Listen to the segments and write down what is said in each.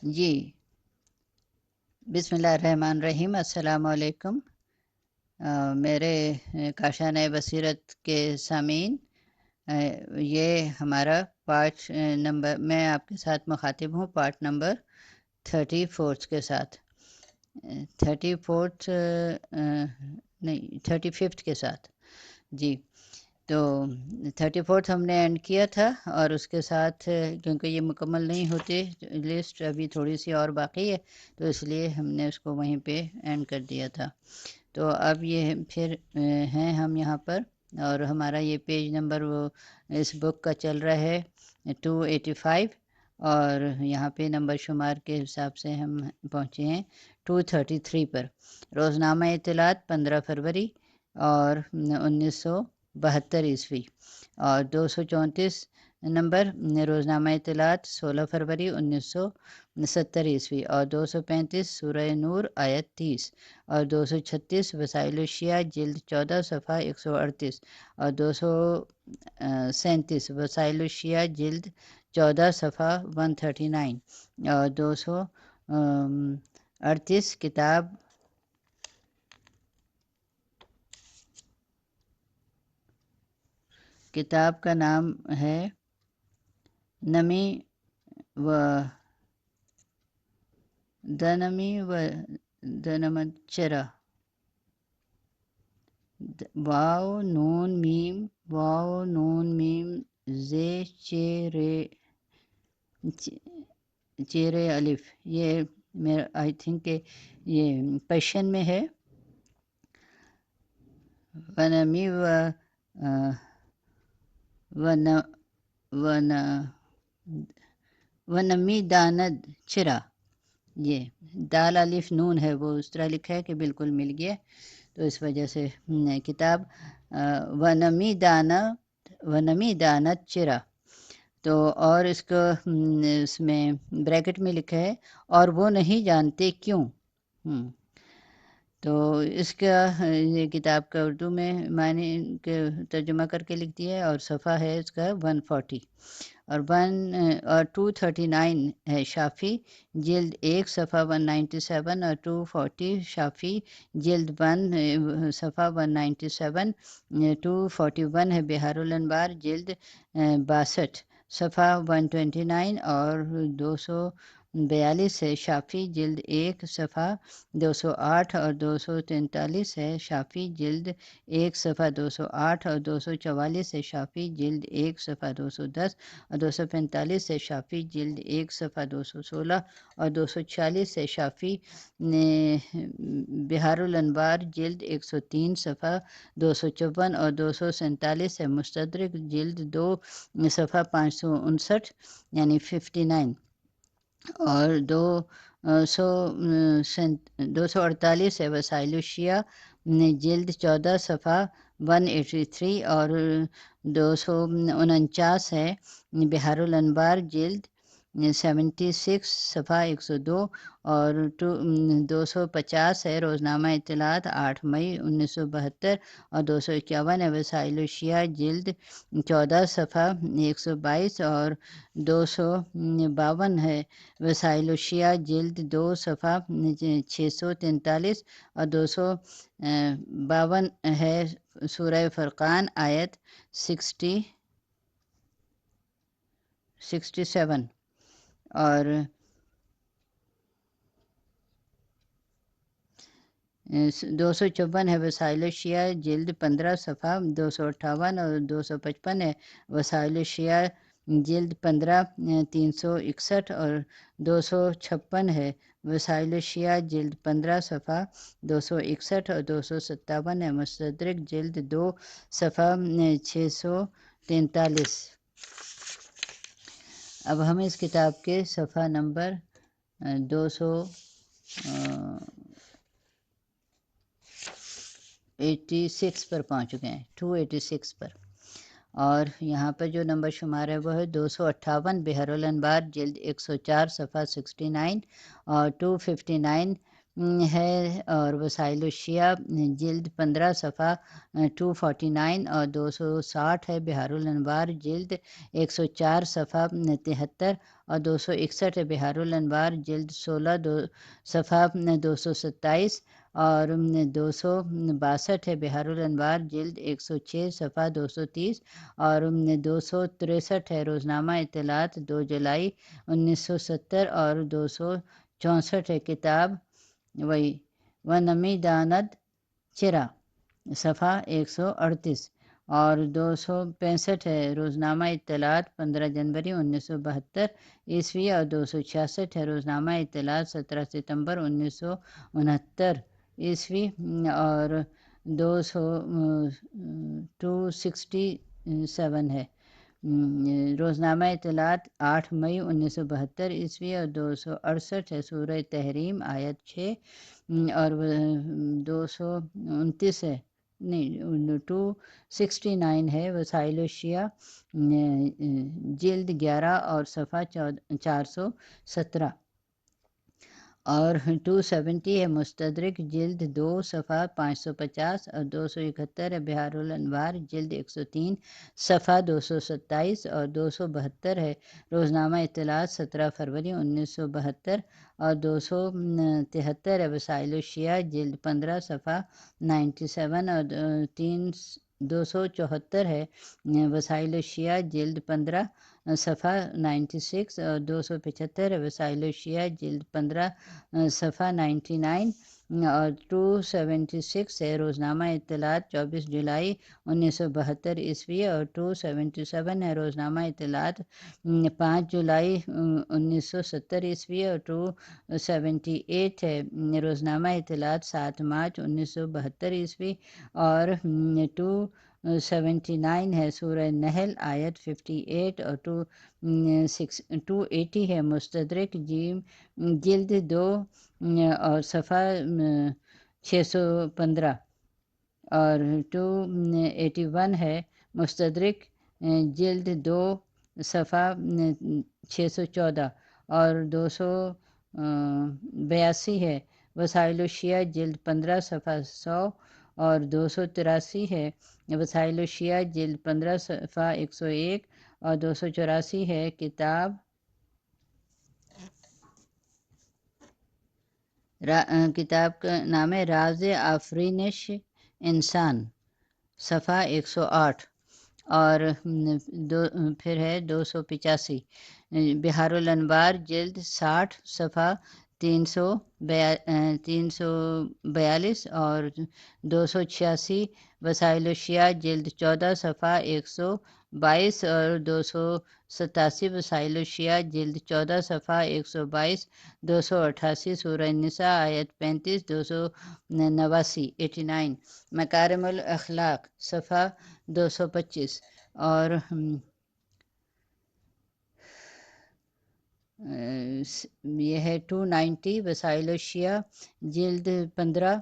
جی، بسم اللہ الرحمن الرحیم۔ السلام علیکم میرے کاشانۂ بصیرت کے سامعین، یہ ہمارا پارٹ نمبر، میں آپ کے ساتھ مخاطب ہوں پارٹ نمبر 34 کے ساتھ، 34 نہیں 35 کے ساتھ۔ جی، تو 34 ہم نے اینڈ کیا تھا، اور اس کے ساتھ کیونکہ یہ مکمل نہیں ہوتی لسٹ، ابھی تھوڑی سی اور باقی ہے، تو اس لیے ہم نے اس کو وہیں پہ اینڈ کر دیا تھا۔ تو اب یہ پھر ہیں ہم یہاں پر، اور ہمارا یہ پیج نمبر وہ اس بک کا چل رہا ہے 285، اور یہاں پہ نمبر شمار کے حساب سے ہم پہنچے ہیں 233 پر۔ روزنامہ اطلاعات 15 فروری اور 1972 اور 234 نمبر روزنامہ اطلاعات 16 فروری 1970 اور 235 سورہ نور آیت 30 اور 236 وسائل الشیعہ جلد 14 صفحہ 138 اور 237 وسائل الشیعہ جلد 14 صفحہ 139 اور 238 کتاب کا نام ہے نمی و دنمچرا، واو نون میم زے چیرے الف۔ یہ میرا آئی تھنک کہ یہ پیشن میں ہے۔ ونمی ونمی داند چرا، یہ دال الف نون ہے، وہ اس طرح لکھا ہے کہ بالکل مل گیا، تو اس وجہ سے کتاب ونمی دانت چرا، تو اور اس کو اس میں بریکٹ میں لکھا ہے اور وہ نہیں جانتے کیوں۔ تو اس کا یہ کتاب کا اردو میں معنی کے ترجمہ کر کے لکھ دیا ہے، اور صفحہ ہے اس کا 140 اور 239 ہے شافی جلد 1 صفحہ 197 اور 240 شافی جلد 1 صفحہ 197، 241 ہے بہار الانوار جلد 62 صفحہ 129 اور 242 ہے شافی جلد 1 صفحہ 208 اور 243 ہے شافی جلد 1 صفحہ 208 اور 244 ہے شافی جلد 1 صفحہ 210 اور 245 ہے شافی جلد 1 صفحہ 216 اور 246 ہے شافی بہار الانوار جلد 103 صفحہ 254 اور 247 ہے مستدرک جلد 2 صفحہ 559 یعنی 59 اور 248 ہے وسائل الشیعہ جلد 14 صفحہ 183 اور 249 ہے بہار الانوار جلد 76 صفحہ 102 اور 250 ہے روزنامہ اطلاعات 8 مئی 1972 اور 251 ہے وسائل الشیعہ جلد 14 صفحہ 122 اور 252 ہے وسائل الشیعہ جلد 2 صفحہ 643 اور 252 ہے سورہ فرقان آیت 67 اور 254 ہے وسائل الشیعہ جلد 15 صفحہ 258 اور 255 ہے وسائل الشیعہ جلد 15 361 اور 256 ہے وسائل الشیعہ جلد 15 صفحہ 261 اور 257 ہے مستدرک جلد 2 صفحہ 643۔ اب ہم اس کتاب کے صفحہ نمبر 286 پر پہنچ چکے ہیں، 286 پر، اور یہاں پر جو نمبر شمار ہے وہ ہے 258 بہار الانوار جلد 104 صفحہ 69 اور 259 ہے، اور وسائل الشیعہ جلد 15 صفحہ 249 اور 260 ہے۔ بہار الانوار جلد 104 صفحہ 73 اور 261 ہے۔ بہار الانوار جلد 16 صفحہ 227 اور 262 ہے۔ بہار الانوار جلد 106 صفحہ 230 اور 263 ہے۔ روزنامہ اطلاعات 2 جولائی 1970 اور 264 ہے۔ کتاب وہی و نمی داند چرا صفحہ 138 اور 265 ہے۔ روزنامہ اطلاعات 15 جنوری 1972 عیسوی اور 266 ہے۔ روزنامہ اطلاعات 17 ستمبر 1969 عیسوی اور 267 ہے۔ روزنامہ اطلاعات 8 مئی 1972 عیسوی اور 268 ہے۔ سورہ تحریم آیت 6 اور 229 ہے، نہیں 269 ہے۔ وسائل الشیعہ جلد 11 اور صفحہ 417 اور 270 ہے۔ مستدرک جلد 2 صفحہ 550 اور 271 ہے۔ بہار الانوار جلد 103 صفحہ 227 اور 272 ہے۔ روزنامہ اطلاعات 17 فروری 1972 اور 273 ہے۔ وسائل الشیعہ جلد 15 صفحہ 97 اور 274 ہے۔ وسائل الشیعہ جلد 15 صفحہ 96 اور 275 ہے۔ وسائل الشیعہ جلد 15 صفحہ 99 اور 276 ہے۔ روزنامہ اطلاعات 24 جولائی 1972 عیسوی اور 277 ہے۔ روزنامہ اطلاعات 5 جولائی 1970 عیسوی اور 278 ہے۔ روزنامہ اطلاعات 7 مارچ 1972 عیسوی اور 279 ہے۔ سورہ نحل آیت 58 اور 280 ہے۔ مستدرک جلد 2 اور صفحہ 615 اور 281 ہے۔ مستدرک جلد 2 صفحہ 614 اور 282 ہے۔ وسائل الشیعہ جلد 15 صفحہ 100 اور 283 ہے۔ وسائل الشیعہ جلد 15 صفحہ 101 اور 284 ہے۔ کتاب کا نام ہے راز آفرینش انسان صفحہ 108 اور پھر ہے 285۔ بہار الانوار جلد 60 صفحہ 342 اور 286۔ وسائل الشیعہ جلد 14 صفحہ 122 اور 287۔ وسائل الشیعہ جلد 14 صفحہ 122 288۔ سورہ النساء آیت 35 289 89۔ مکارم الاخلاق صفحہ 225 اور یہ ہے 290۔ وسائل الشیعہ جلد 15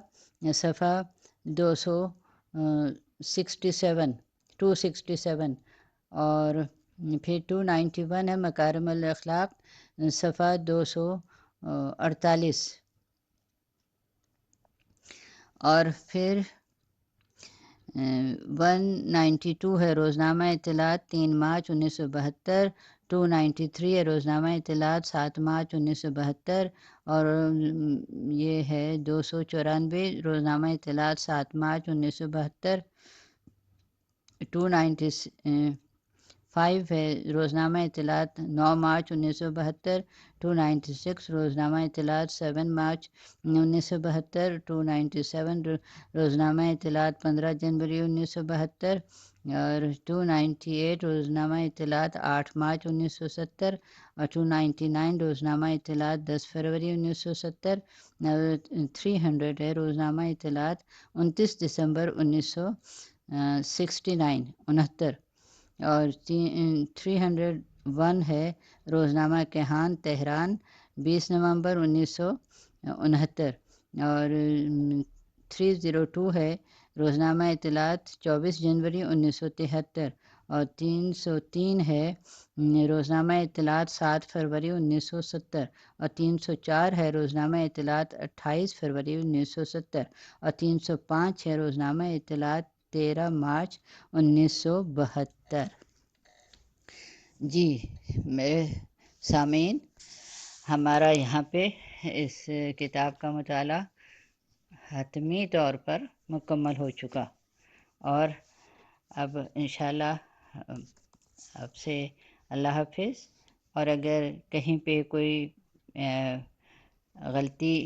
صفحہ 267 اور پھر 291 ہے۔ مکارم الاخلاق صفحہ 248 اور پھر 192 ہے۔ روزنامہ اطلاعات 3 مارچ 1972 293 ہے۔ روزنامہ اطلاعات 7 مارچ 1972 اور یہ ہے 294۔ روزنامہ اطلاعات 7 مارچ 1972 295 ہے۔ روزنامہ اطلاعات 9 مارچ 1972 296۔ روزنامہ اطلاعات 7 مارچ 1972 297۔ روزنامہ اطلاعات 15 جنوری 1972 اور 298۔ روزنامہ اطلاعات 8 مارچ 1970 اور 299۔ روزنامہ اطلاعات 10 فروری 1970 اور 300 ہے۔ روزنامہ اطلاعات 29 دسمبر 1969 اور 301 ہے۔ روزنامہ کیہان تہران 20 نومبر 1969 اور 302 ہے۔ روزنامہ اطلاعات 24 جنوری 1973 اور 303 ہے روزنامہ اطلاعات 7 فروری 1970، اور 304 ہے روزنامہ اطلاعات 28 فروری 1970، اور 305 ہے روزنامہ اطلاعات 13 مارچ 1972۔ جی میرے سامعین، ہمارا یہاں پہ اس کتاب کا مطالعہ حتمی طور پر مکمل ہو چکا، اور اب انشاءاللہ اب سے اللہ حافظ۔ اور اگر کہیں پہ کوئی غلطی،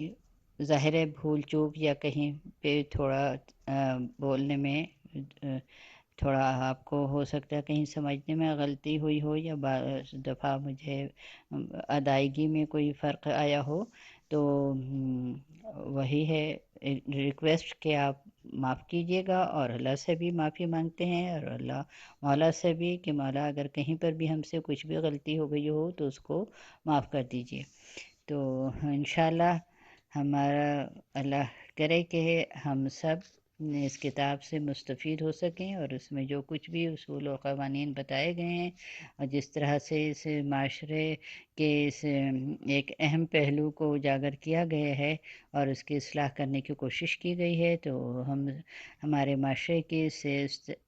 ظاہر ہے بھول چوک، یا کہیں پہ تھوڑا بولنے میں تھوڑا آپ کو ہو سکتا ہے کہیں سمجھنے میں غلطی ہوئی ہو، یا بعض دفعہ مجھے ادائیگی میں کوئی فرق آیا ہو، تو وہی ہے ریکویسٹ کہ آپ معاف کیجیے گا، اور اللہ سے بھی معافی مانگتے ہیں، اور اللہ مولا سے بھی کہ مولا اگر کہیں پر بھی ہم سے کچھ بھی غلطی ہو گئی ہو تو اس کو معاف کر دیجیے۔ تو انشاءاللہ ہمارا اللہ کرے کہ ہم سب اس کتاب سے مستفید ہو سکیں، اور اس میں جو کچھ بھی اصول و قوانین بتائے گئے ہیں، اور جس طرح سے اس معاشرے کے اس ایک اہم پہلو کو اجاگر کیا گیا ہے اور اس کی اصلاح کرنے کی کوشش کی گئی ہے، تو ہمارے معاشرے کی اس سے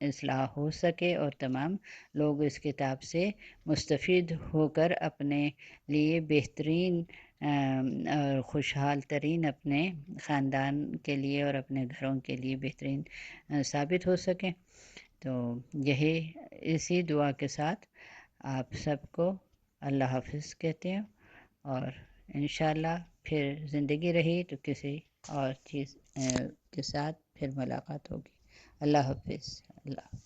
اصلاح ہو سکے، اور تمام لوگ اس کتاب سے مستفید ہو کر اپنے لیے بہترین اور خوشحال ترین اپنے خاندان کے لیے اور اپنے گھروں کے لیے بہترین ثابت ہو سکیں۔ تو یہی اسی دعا کے ساتھ آپ سب کو اللہ حافظ کہتے ہیں، اور انشاءاللہ پھر زندگی رہی تو کسی اور چیز کے ساتھ پھر ملاقات ہوگی۔ اللہ حافظ۔ اللہ